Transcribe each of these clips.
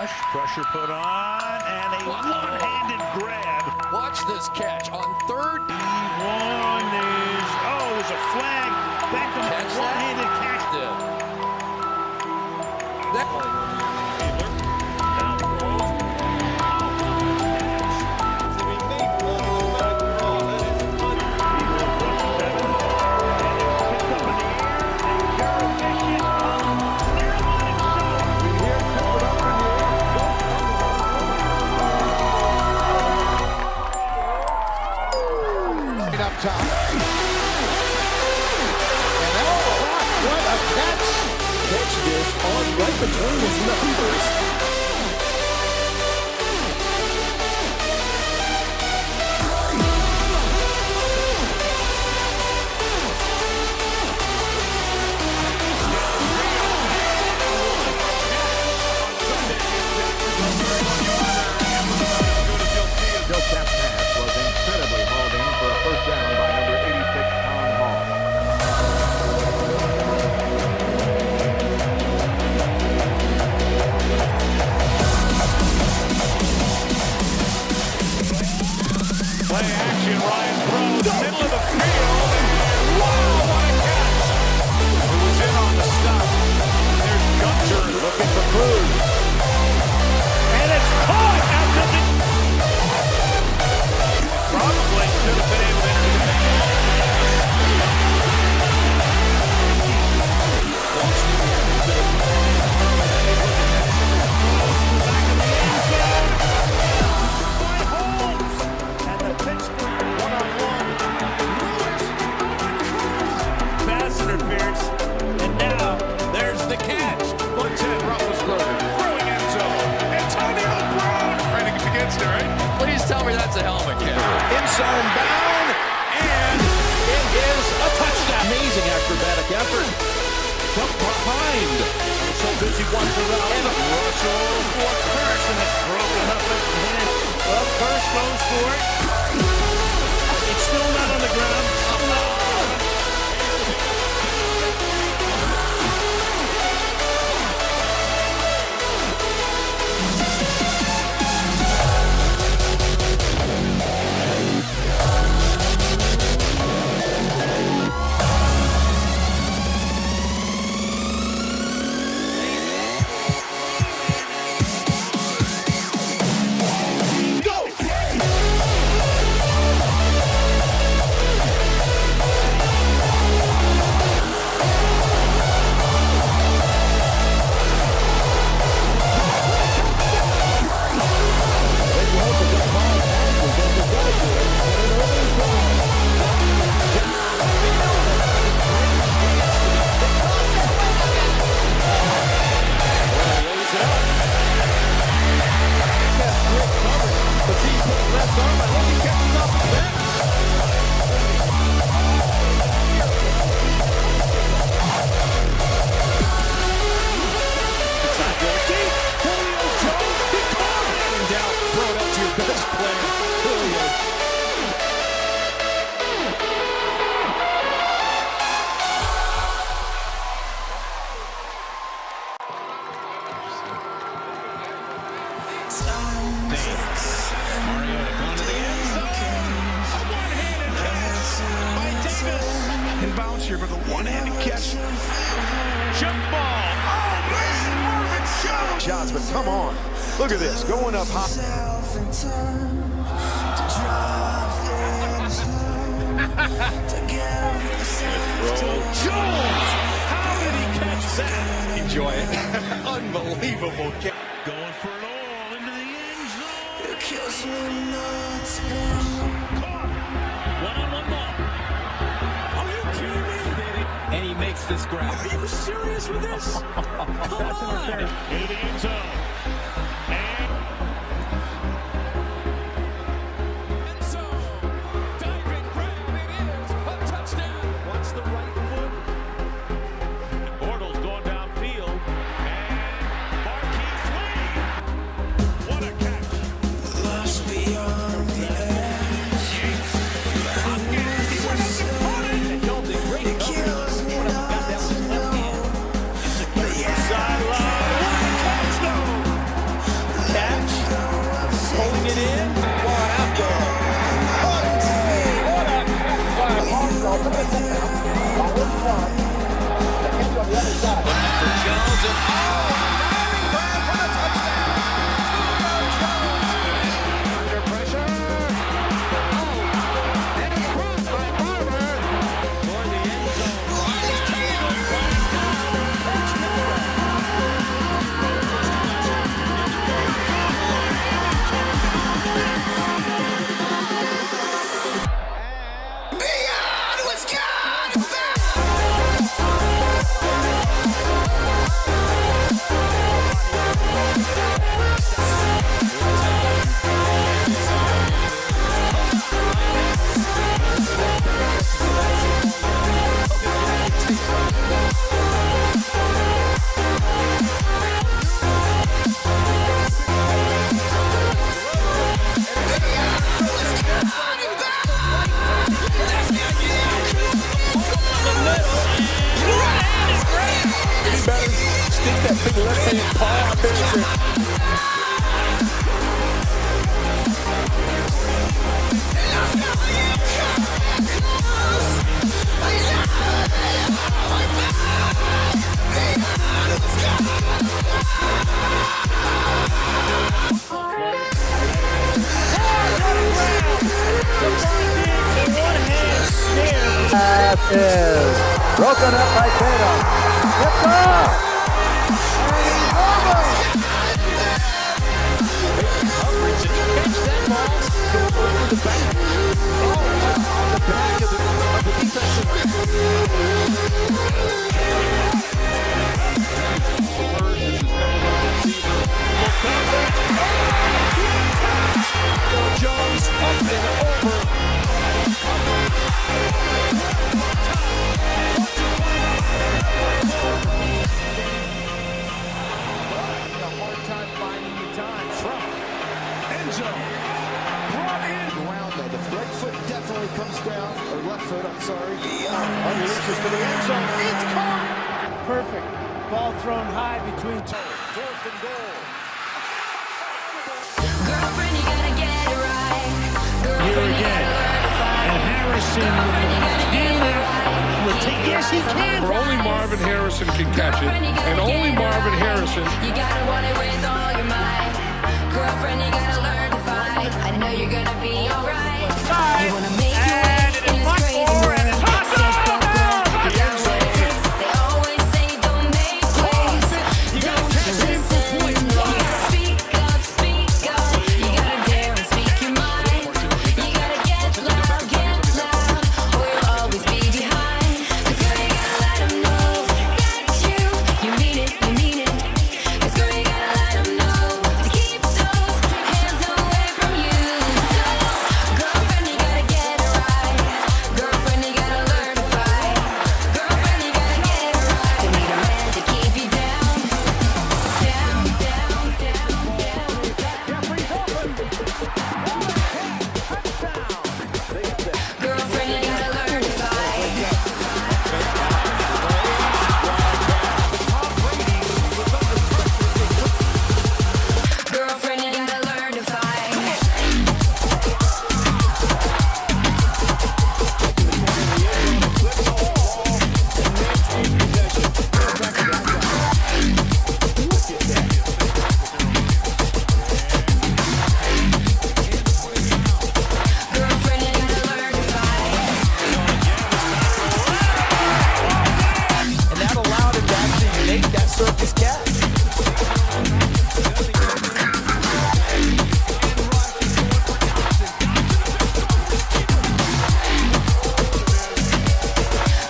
rush, pressure put on, and a one-handed grab. Watch this catch on third. One is, oh, there's a flag. Beckham, one-handed catch. Up top. And what a catch! Catch this on right between his numbers. Play action, Ryan throws, middle of the field, and wow, what a catch! It was in on the stop. There's Gunter looking for Cruz. And it's caught after the... Probably should have been able to interview. Interference, and now there's the catch. Lieutenant Roethlisberger throwing end zone. Antonio Brown running against it, right? Please tell me that's a helmet kick. Inside bound, and it is a touchdown. Amazing acrobatic effort. From behind. So busy one for the other. Russell for Curse, and it's broken up at the head. Well, Curse goes for it. It's still not on the ground. Inbounds here for the one-handed catch. Jump ball. Oh, man, Marvin Jones. Shots, but come on. Look at this. Going up high. Jones! How did he catch that? Enjoy it. Unbelievable catch. Going for it all into the end zone. It kills me not. One-on-one ball. Are you kidding me? And he makes this grab. Are you serious with this? Come on. Into the end zone. And So, diving grab, it is a touchdown. what's the right foot? Bortles going downfield. And Marquise Lee. What a catch. Lost beyond the edge. He went up and caught it. And Jones in great It coverage. kills me One of them got not that with his to left hand. know. But yeah, Sideline. What a catch, though. Pass is broken up by Tatum. It's off. Coverage, and he catch that ball, go over the back. Oh, on the back of the defensive. Jones up and over. Comes down, or left foot, I'm sorry. Unleashes to the end zone. It's caught. Perfect. Ball thrown high between two. Fourth and goal. Girlfriend, you gotta get it right. Here Girlfriend, you again. gotta learn to fight. And Harrison Girlfriend, you gotta get it right. will take. Yes, he can. Only Marvin Harrison can catch it, and only Marvin Harrison. You gotta want it with all your might. Girlfriend, you gotta learn to fight. I know you're gonna be alright. You wanna make your way in this crazy world. Step up, girl. You got what it takes. They always say don't make waves. Don't just listen. You gotta speak up, speak up. You gotta dare and speak your mind. You gotta get loud, or you'll always be behind. 'Cause girl, you gotta let them know that you mean it, you mean it. 'Cause girl, you gotta let them know to keep those hands away from you. So, girlfriend, you gotta get it right. Girlfriend, you gotta learn to fight. Girlfriend, you gotta get it right. You need a man to keep you down, down, down, down, down. Girlfriend, you gotta learn to fight. Girlfriend, you gotta learn to fight. Girlfriend, you gotta learn to fight. And that allowed him to actually make that circus catch.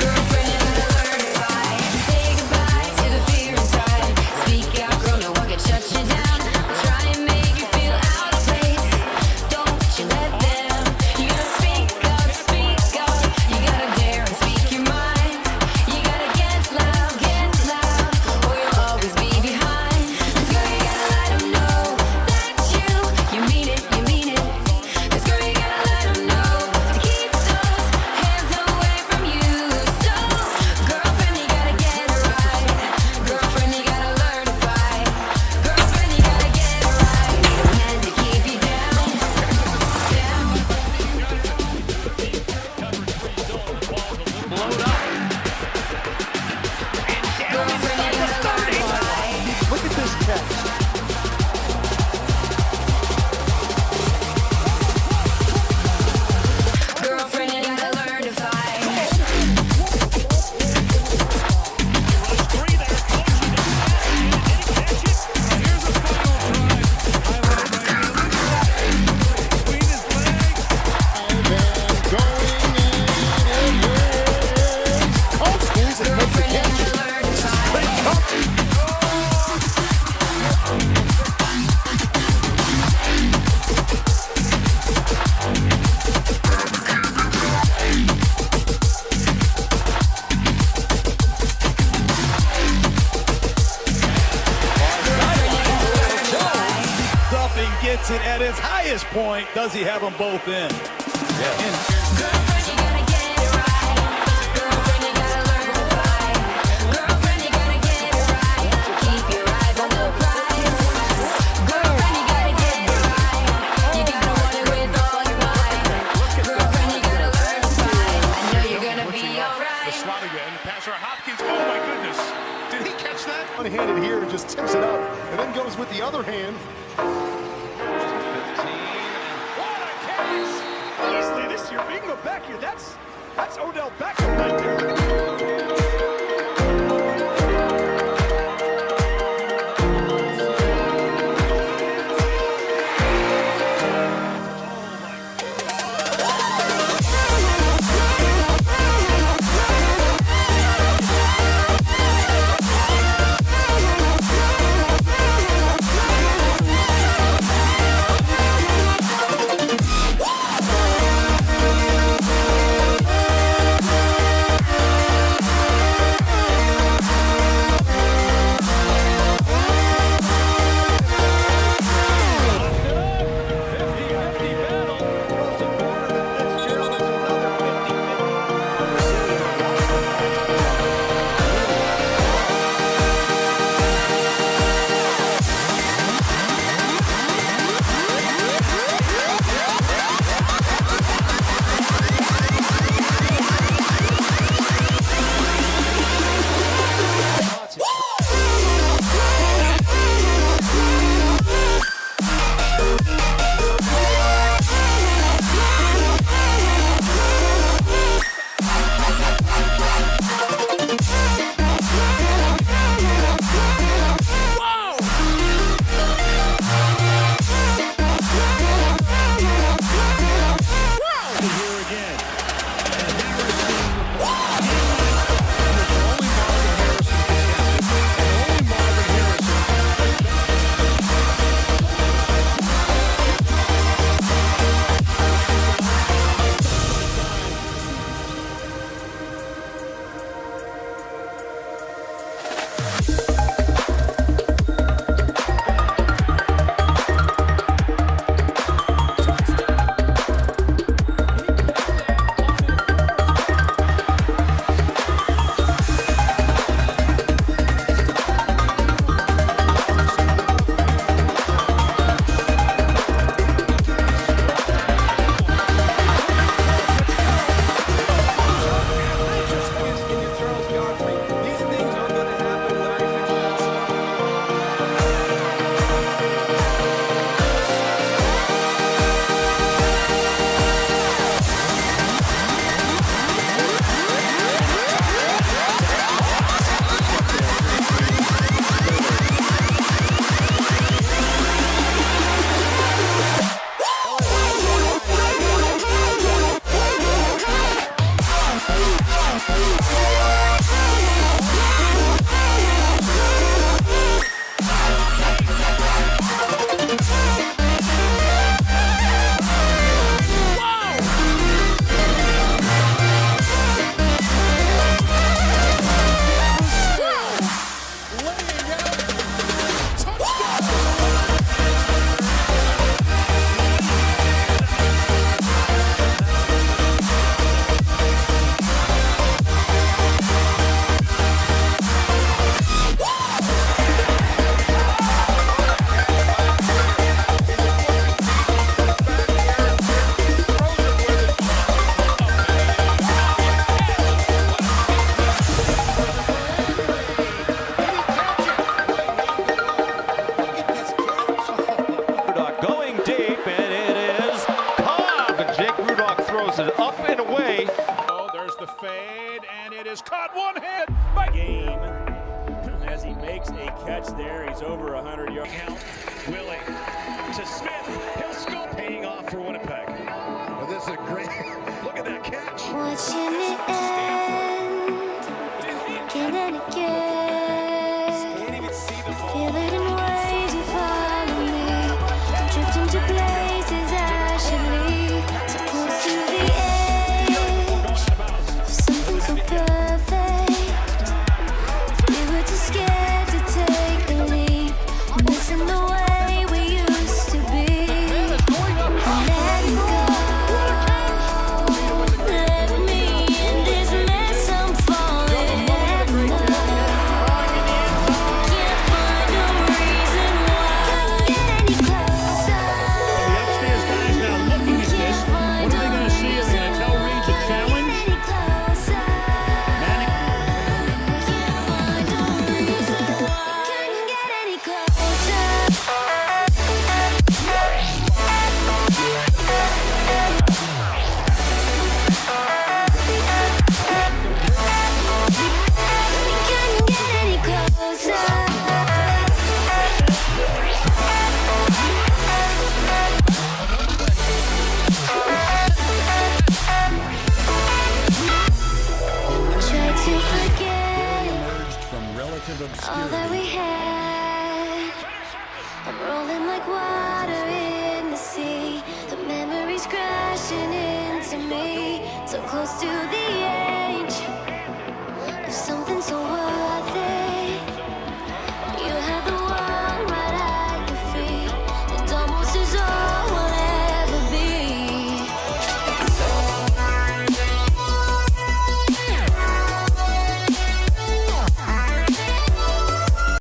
Girlfriend, you gotta learn to fight. Say goodbye to the fear inside. Speak out, girl, no one can shut you down. Try and make you feel out of place. Don't you let them. You gotta speak up. You gotta dare and speak your mind. You gotta get loud, or you'll always be behind. 'Cause girl, you gotta let them know that you mean it, you mean it. 'Cause girl, you gotta let them know to keep those hands away from you. So, girlfriend, you gotta get it right. Girlfriend, you gotta learn to fight. Girlfriend, you gotta get it right. You need a man to keep you down, down. Girlfriend, you gotta learn to fight. Look at this catch. Girlfriend, you gotta learn to fight. Girlfriend, you gotta learn to fight. Duffing gets it at its highest point. Does he have them both in? Girlfriend, you gotta get it right. Girlfriend, you gotta learn to fight. Girlfriend, you gotta get it right. Keep your Hopkins. Oh, my goodness. Did he catch that? One-handed here and just tips it up and then goes with the other hand. 15. What a catch! Easily this year, bingo back here. That's Odell Beckham right there. is caught one hand by Game. As he makes a catch there, he's over 100 yards. Count. Willing to Smith. He'll score. Paying off for Winnipeg. Well, this is a great. Look at that catch. Watching it end again and again. Can't even see the ball. Feel it in ways you follow me. Drift into places I should leave. So close to the edge of something so perfect. We were too scared to take the leap. Missing the way we used to be. Let go. Let me in this mess I'm falling. Can't find a all that we had. I'm rolling like water in the sea. The memories crashing into me. So close to the